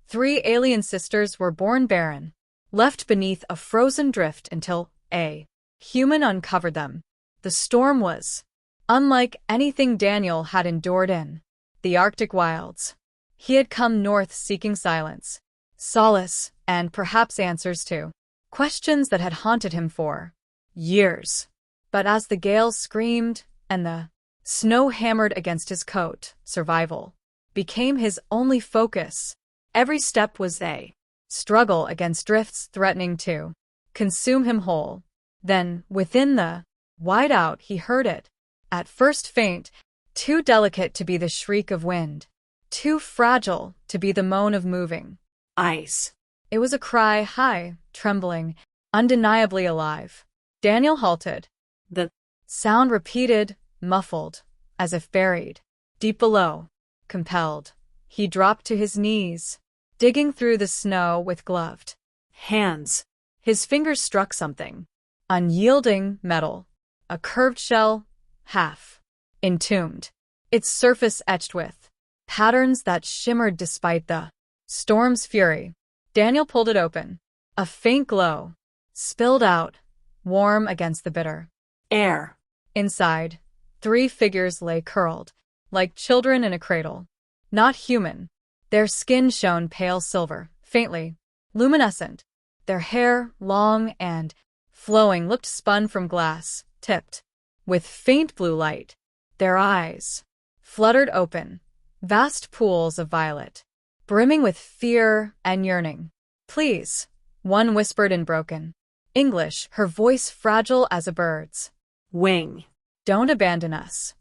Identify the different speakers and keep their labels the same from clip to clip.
Speaker 1: 3 alien sisters were born barren, left beneath a frozen drift until a human uncovered them. The storm was unlike anything Daniel had endured in the Arctic wilds. He had come north seeking silence, solace, and perhaps answers to questions that had haunted him for years. But as the gale screamed and the snow hammered against his coat, survival became his only focus. Every step was a struggle against drifts threatening to consume him whole. Then, within the whiteout, he heard it. At first faint, too delicate to be the shriek of wind, too fragile to be the moan of moving ice. It was a cry, high, trembling, undeniably alive. Daniel halted. The sound repeated, muffled, as if buried deep below. Compelled, he dropped to his knees, digging through the snow with gloved hands. His fingers struck something. Unyielding metal. A curved shell, half entombed. Its surface etched with patterns that shimmered despite the storm's fury. Daniel pulled it open. A faint glow spilled out, warm against the bitter air. Inside, 3 figures lay curled, like children in a cradle. Not human. Their skin shone pale silver, faintly luminescent. Their hair, long and flowing, looked spun from glass, tipped with faint blue light. Their eyes fluttered open, vast pools of violet, brimming with fear and yearning. "Please," one whispered in broken English, her voice fragile as a bird's wing. "Don't abandon us."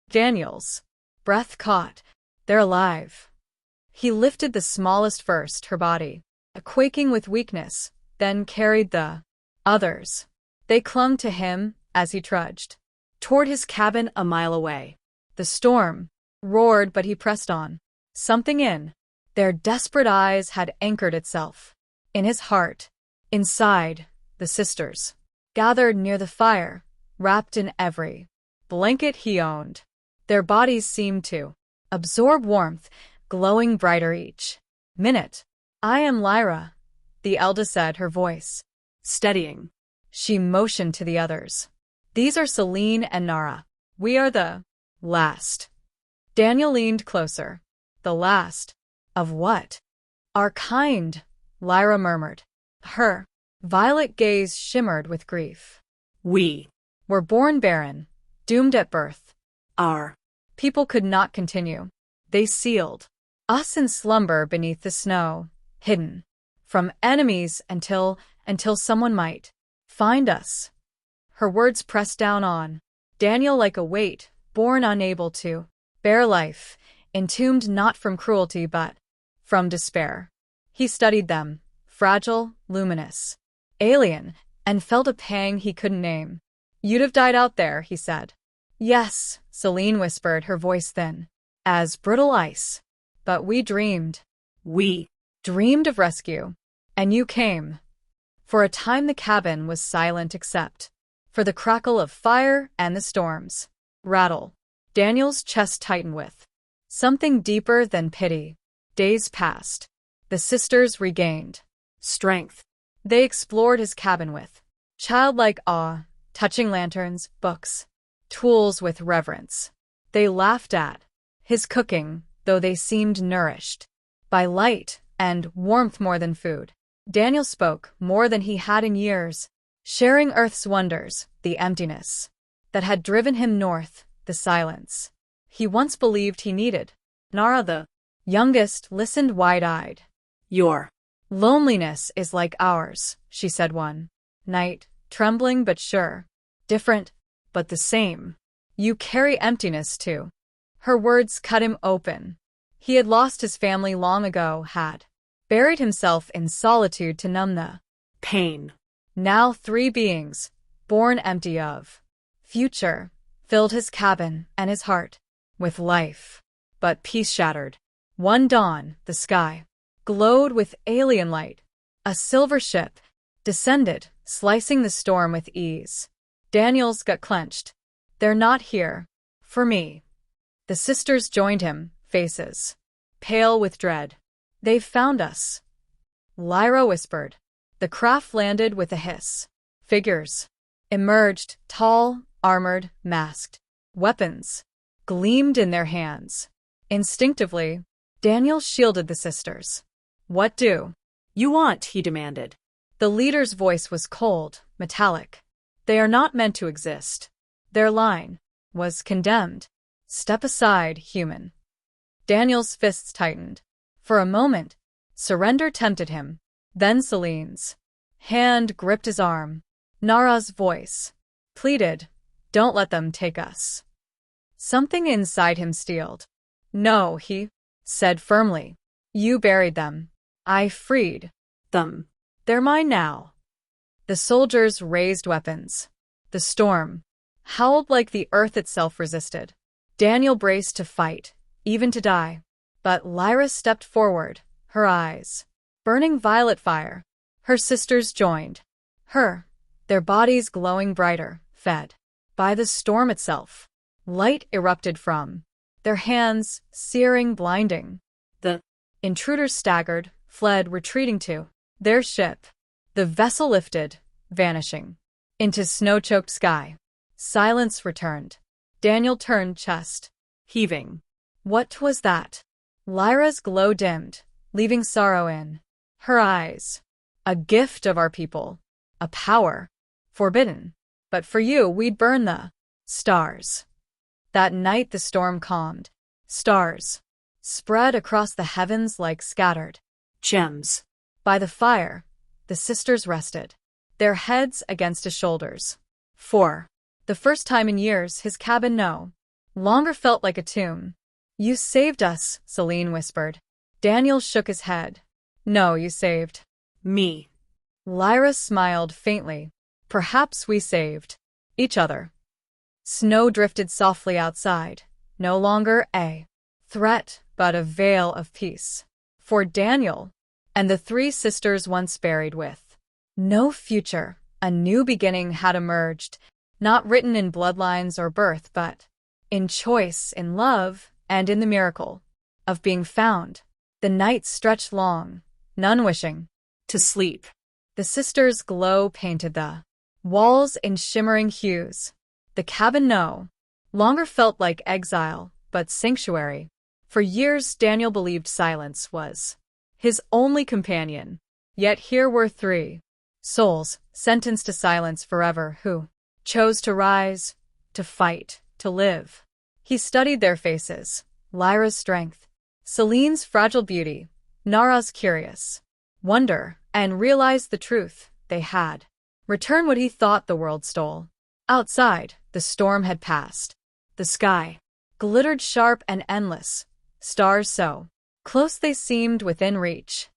Speaker 1: Daniel's breath caught. "They're alive." He lifted the smallest first, her body, quaking with weakness, then carried the others. They clung to him as he trudged toward his cabin a mile away. The storm roared, but he pressed on. Something in their desperate eyes had anchored itself in his heart. Inside, the sisters gathered near the fire, wrapped in every blanket he owned. Their bodies seemed to absorb warmth, glowing brighter each minute. "I am Lyra," the eldest said, her voice steadying. She motioned to the others. "These are Celine and Nara. We are the last." Daniel leaned closer. "The last of what?" "Our kind," Lyra murmured. Her violet gaze shimmered with grief. "We were born barren, doomed at birth. Our people could not continue. They sealed us in slumber beneath the snow, hidden from enemies until someone might find us." Her words pressed down on Daniel like a weight, born unable to bear life, entombed not from cruelty but from despair. He studied them, fragile, luminous, alien, and felt a pang he couldn't name. "You'd have died out there," he said. "Yes," Celine whispered, her voice thin as brittle ice. "But we dreamed. We dreamed of rescue. And you came." For a time the cabin was silent except for the crackle of fire and the storm's rattle. Daniel's chest tightened with something deeper than pity. Days passed. The sisters regained strength. They explored his cabin with childlike awe, touching lanterns, books, tools with reverence. They laughed at his cooking, though they seemed nourished by light and warmth more than food. Daniel spoke more than he had in years, sharing Earth's wonders, the emptiness that had driven him north, the silence he once believed he needed. Nara, the youngest, listened wide-eyed. "Your loneliness is like ours," she said one night, trembling but sure. "Different, but the same. You carry emptiness too." Her words cut him open. He had lost his family long ago, had buried himself in solitude to numb the pain. Now 3 beings, born empty of future, filled his cabin and his heart with life. But peace shattered. One dawn, the sky glowed with alien light. A silver ship descended, slicing the storm with ease. Daniel's gut clenched. "They're not here. For me." The sisters joined him, faces pale with dread. They've found us, Lyra whispered. The craft landed with a hiss. Figures emerged, tall, armored, masked. Weapons gleamed in their hands. Instinctively, Daniel shielded the sisters. What do
Speaker 2: you want? He demanded.
Speaker 1: The leader's voice was cold, metallic. They are not meant to exist. Their line was condemned. Step aside, human. Daniel's fists tightened. For a moment, surrender tempted him. Then Celine's hand gripped his arm. Nara's voice pleaded, don't let them take us. Something inside him steeled. No, he said firmly. You buried them. I freed
Speaker 2: them.
Speaker 1: They're mine now. The soldiers raised weapons. The storm howled like the earth itself resisted. Daniel braced to fight, even to die. But Lyra stepped forward, her eyes burning violet fire. Her sisters joined her, their bodies glowing brighter, fed by the storm itself. Light erupted from their hands, searing, blinding. The intruders staggered, fled, retreating to their ship. The vessel lifted, vanishing into snow-choked sky. Silence returned. Daniel turned, chest heaving. What was that? Lyra's glow dimmed, leaving sorrow in her eyes. A gift of our people. A power. Forbidden. But for you, we'd burn the stars. That night the storm calmed. Stars spread across the heavens like scattered
Speaker 2: gems.
Speaker 1: By the fire, the sisters rested, their heads against his shoulders. For the first time in years, his cabin no longer felt like a tomb. You saved us, Celine whispered. Daniel shook his head. No, you saved
Speaker 2: me.
Speaker 1: Lyra smiled faintly. Perhaps we saved each other. Snow drifted softly outside, no longer a threat, but a veil of peace. For Daniel and the three sisters once buried with no future, a new beginning had emerged, not written in bloodlines or birth, but in choice, in love, and in the miracle of being found. The night stretched long, none wishing
Speaker 2: to sleep.
Speaker 1: The sisters' glow painted the walls in shimmering hues. The cabin no longer felt like exile, but sanctuary. For years, Daniel believed silence was his only companion. Yet here were three souls sentenced to silence forever who chose to rise, to fight, to live. He studied their faces, Lyra's strength, Celine's fragile beauty, Nara's curious wonder, and realized the truth. They had returned what he thought the world stole. Outside, the storm had passed. The sky glittered sharp and endless, stars so close they seemed within reach.